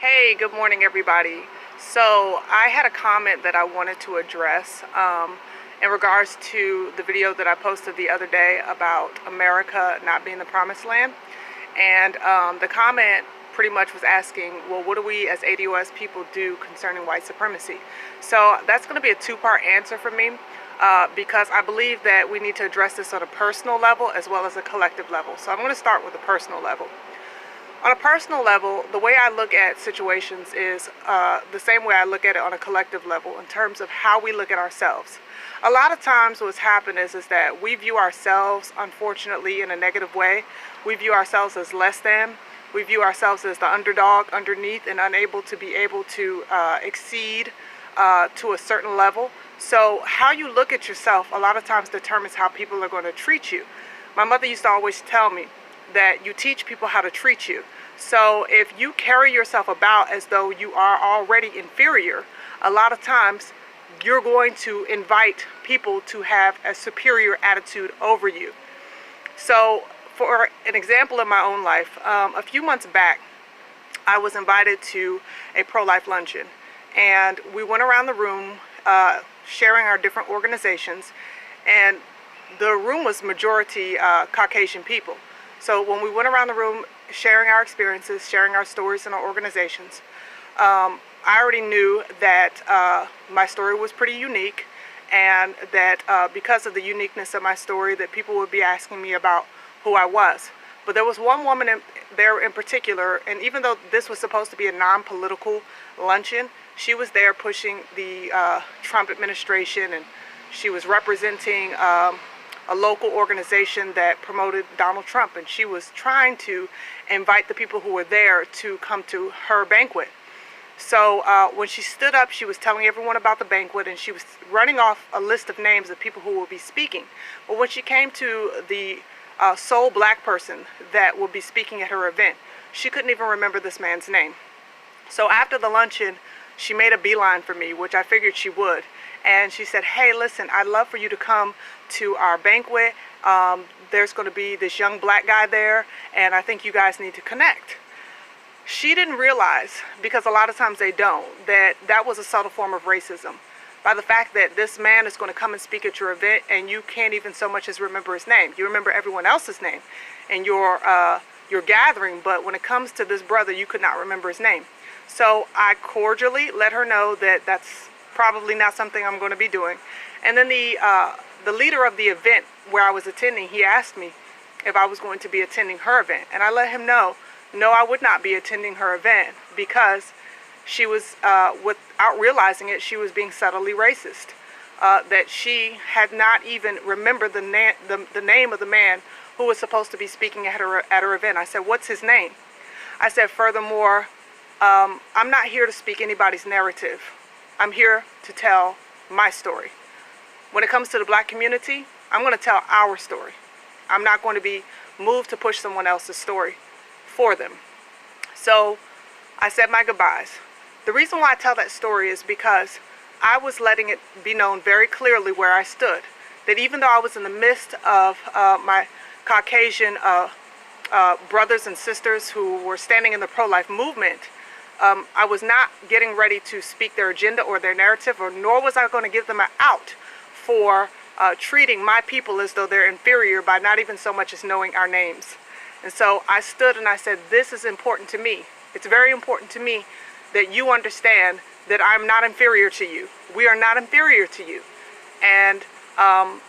Hey, good morning everybody. So I had a comment that I wanted to address in regards to the video that I posted the other day about America not being the promised land. And the comment pretty much was asking, well, what do we as ADOS people do concerning white supremacy? So that's going to be a two-part answer for me because I believe that we need to address this on a personal level as well as a collective level. So I'm going to start with the personal level. On a personal level, the way I look at situations is the same way I look at it on a collective level in terms of how we look at ourselves. A lot of times what's happened is that we view ourselves, unfortunately, in a negative way. We view ourselves as less than. We view ourselves as the underdog underneath and unable to be able to exceed to a certain level. So how you look at yourself a lot of times determines how people are going to treat you. My mother used to always tell me that you teach people how to treat you. So if you carry yourself about as though you are already inferior, a lot of times you're going to invite people to have a superior attitude over you. So for an example of my own life, a few months back, I was invited to a pro-life luncheon. And we went around the room sharing our different organizations. And the room was majority Caucasian people. So when we went around the room sharing our experiences, sharing our stories and our organizations, I already knew that my story was pretty unique, and that because of the uniqueness of my story that people would be asking me about who I was. But there was one woman there in particular, and even though this was supposed to be a non-political luncheon, she was there pushing the Trump administration, and she was representing a local organization that promoted Donald Trump, and she was trying to invite the people who were there to come to her banquet. So when she stood up, she was telling everyone about the banquet, and she was running off a list of names of people who will be speaking. But when she came to the sole black person that will be speaking at her event, she couldn't even remember this man's name. So after the luncheon, she made a beeline for me, which I figured she would. And she said, hey, listen, I'd love for you to come to our banquet. There's going to be this young black guy there, and I think you guys need to connect. She didn't realize, because a lot of times they don't, that that was a subtle form of racism. By the fact that this man is going to come and speak at your event, and you can't even so much as remember his name. You remember everyone else's name in your gathering, but when it comes to this brother, you could not remember his name. So I cordially let her know that that's probably not something I'm going to be doing. And then the leader of the event where I was attending, he asked me if I was going to be attending her event. And I let him know, no, I would not be attending her event, because she was, without realizing it, she was being subtly racist. That she had not even remembered the name of the man who was supposed to be speaking at her event. I said, what's his name? I said, furthermore, I'm not here to speak anybody's narrative. I'm here to tell my story. When it comes to the black community, I'm going to tell our story. I'm not going to be moved to push someone else's story for them. So I said my goodbyes. The reason why I tell that story is because I was letting it be known very clearly where I stood. That even though I was in the midst of my Caucasian brothers and sisters who were standing in the pro-life movement, I was not getting ready to speak their agenda or their narrative, or nor was I going to give them an out for treating my people as though they're inferior by not even so much as knowing our names. And so I stood and I said, this is important to me. It's very important to me that you understand that I'm not inferior to you. We are not inferior to you. And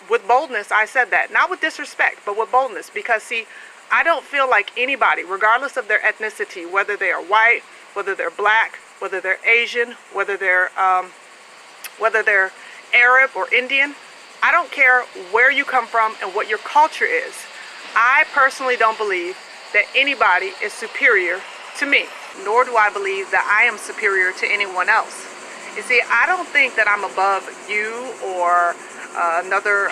with boldness, I said that. Not with disrespect, but with boldness. Because, see, I don't feel like anybody, regardless of their ethnicity, whether they are white, whether they're black, whether they're Asian, whether they're Arab or Indian, I don't care where you come from and what your culture is. I personally don't believe that anybody is superior to me, nor do I believe that I am superior to anyone else. You see, I don't think that I'm above you or another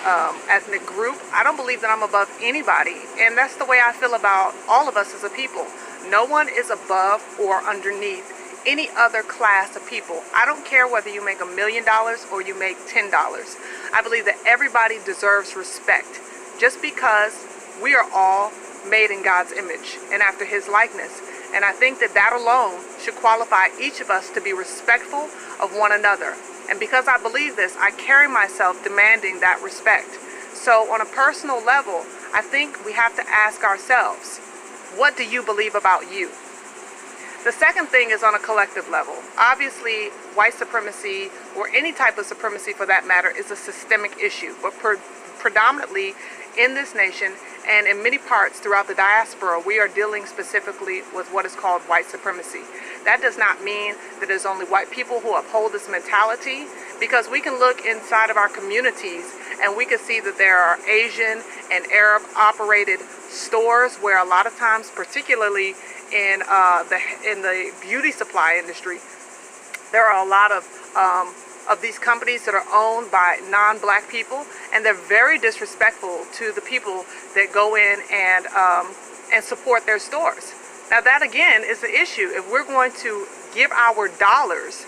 ethnic group. I don't believe that I'm above anybody, and that's the way I feel about all of us as a people. No one is above or underneath any other class of people. I don't care whether you make $1 million or you make $10. I believe that everybody deserves respect, just because we are all made in God's image and after his likeness. And I think that that alone should qualify each of us to be respectful of one another. And because I believe this, I carry myself demanding that respect. So on a personal level, I think we have to ask ourselves, what do you believe about you? The second thing is on a collective level. Obviously, white supremacy, or any type of supremacy for that matter, is a systemic issue. But predominantly in this nation and in many parts throughout the diaspora, we are dealing specifically with what is called white supremacy. That does not mean that there's only white people who uphold this mentality, because we can look inside of our communities and we can see that there are Asian and Arab operated stores where a lot of times, particularly in the beauty supply industry, there are a lot of these companies that are owned by non-black people, and they're very disrespectful to the people that go in and support their stores. Now that again is the issue. If we're going to give our dollars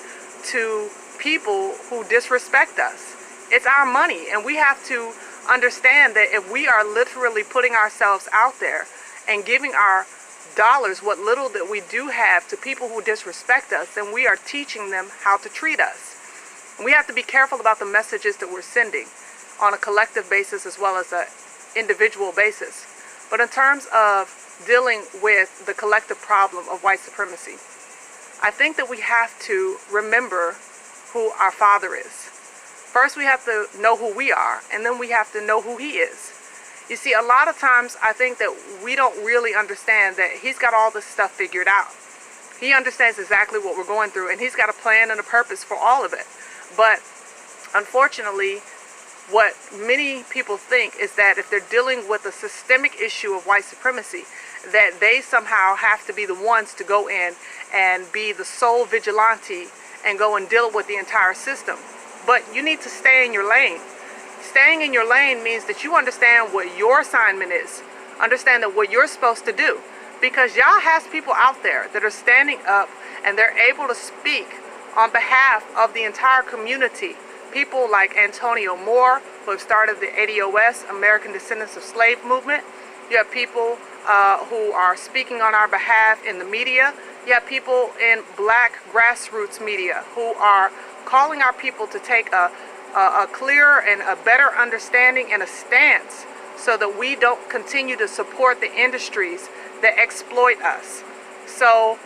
to people who disrespect us, it's our money, and we have to understand that if we are literally putting ourselves out there and giving our dollars, what little that we do have, to people who disrespect us, then we are teaching them how to treat us. And we have to be careful about the messages that we're sending on a collective basis as well as an individual basis. But in terms of dealing with the collective problem of white supremacy, I think that we have to remember who our Father is. First, we have to know who we are, and then we have to know who He is. You see, a lot of times I think that we don't really understand that He's got all this stuff figured out. He understands exactly what we're going through, and He's got a plan and a purpose for all of it. But unfortunately, what many people think is that if they're dealing with a systemic issue of white supremacy, that they somehow have to be the ones to go in and be the sole vigilante and go and deal with the entire system. But you need to stay in your lane. Staying in your lane means that you understand what your assignment is. Understand that what you're supposed to do. Because Yah has people out there that are standing up and they're able to speak on behalf of the entire community. People like Antonio Moore, who have started the ADOS, American Descendants of Slave Movement. You have people who are speaking on our behalf in the media. You have people in black grassroots media who are calling our people to take a clearer and a better understanding and a stance so that we don't continue to support the industries that exploit us. So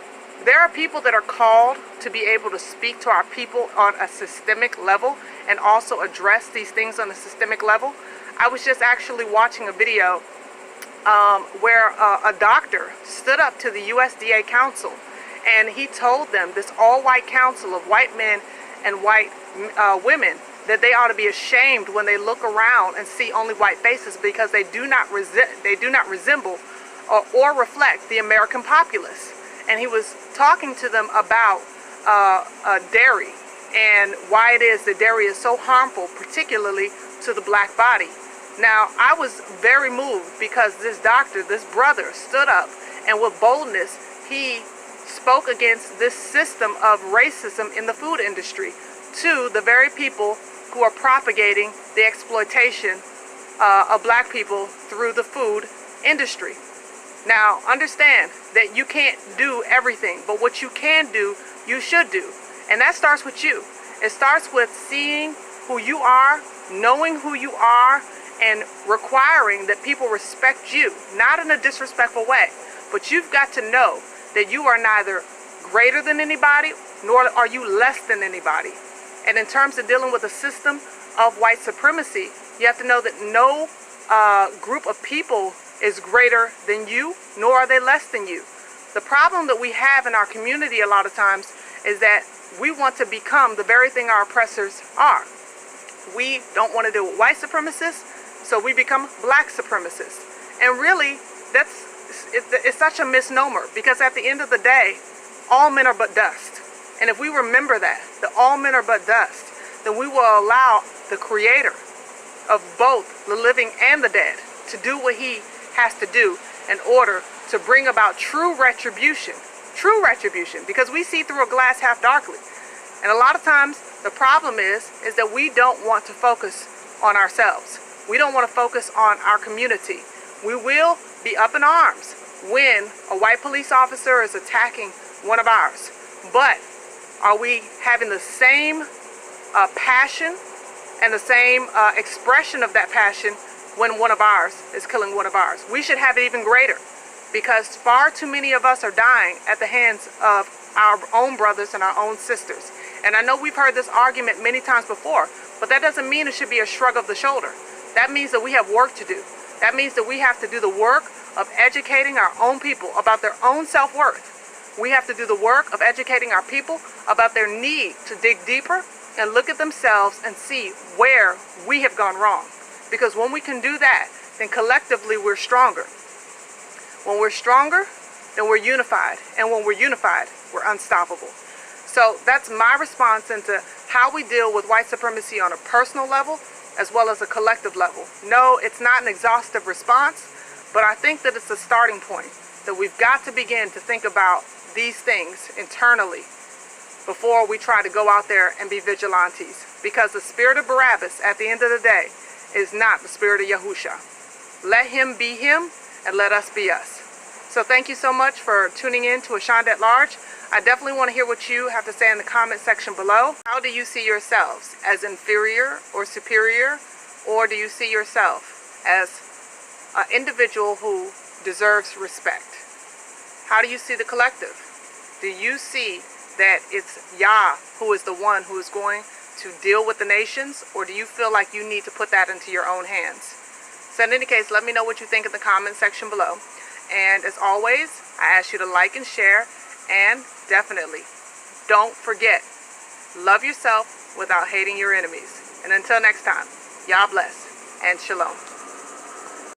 there are people that are called to be able to speak to our people on a systemic level and also address these things on a systemic level. I was just actually watching a video where a doctor stood up to the USDA council, and he told them, this all-white council of white men and white women, that they ought to be ashamed when they look around and see only white faces, because they do not resemble or reflect the American populace. And he was talking to them about dairy and why it is that dairy is so harmful, particularly to the black body. Now, I was very moved because this doctor, this brother, stood up and with boldness, he spoke against this system of racism in the food industry to the very people who are propagating the exploitation of black people through the food industry. Now, understand that you can't do everything, but what you can do, you should do. And that starts with you. It starts with seeing who you are, knowing who you are, and requiring that people respect you, not in a disrespectful way, but you've got to know that you are neither greater than anybody, nor are you less than anybody. And in terms of dealing with a system of white supremacy, you have to know that no group of people is greater than you, nor are they less than you. The problem that we have in our community a lot of times is that we want to become the very thing our oppressors are. We don't want to deal with white supremacists, so we become black supremacists. And really, it's such a misnomer, because at the end of the day, all men are but dust. And if we remember that all men are but dust, then we will allow the Creator of both the living and the dead to do what He has to do in order to bring about true retribution, because we see through a glass half darkly. And a lot of times the problem is that we don't want to focus on ourselves. We don't want to focus on our community. We will be up in arms when a white police officer is attacking one of ours. But are we having the same passion and the same expression of that passion when one of ours is killing one of ours? We should have it even greater, because far too many of us are dying at the hands of our own brothers and our own sisters. And I know we've heard this argument many times before, but that doesn't mean it should be a shrug of the shoulder. That means that we have work to do. That means that we have to do the work of educating our own people about their own self-worth. We have to do the work of educating our people about their need to dig deeper and look at themselves and see where we have gone wrong. Because when we can do that, then collectively we're stronger. When we're stronger, then we're unified. And when we're unified, we're unstoppable. So that's my response into how we deal with white supremacy on a personal level as well as a collective level. No, it's not an exhaustive response, but I think that it's a starting point, that we've got to begin to think about these things internally before we try to go out there and be vigilantes. Because the spirit of Barabbas, at the end of the day, is not the spirit of Yahusha. Let him be him, and let us be us. So thank you so much for tuning in to Ashonda at Large. I definitely want to hear what you have to say in the comment section below. How do you see yourselves? As inferior or superior? Or do you see yourself as an individual who deserves respect? How do you see the collective? Do you see that it's Yah who is the one who is going to deal with the nations? Or do you feel like you need to put that into your own hands? So in any case, let me know what you think in the comment section below. And as always, I ask you to like and share. And definitely, don't forget, love yourself without hating your enemies. And until next time, Yah bless and shalom.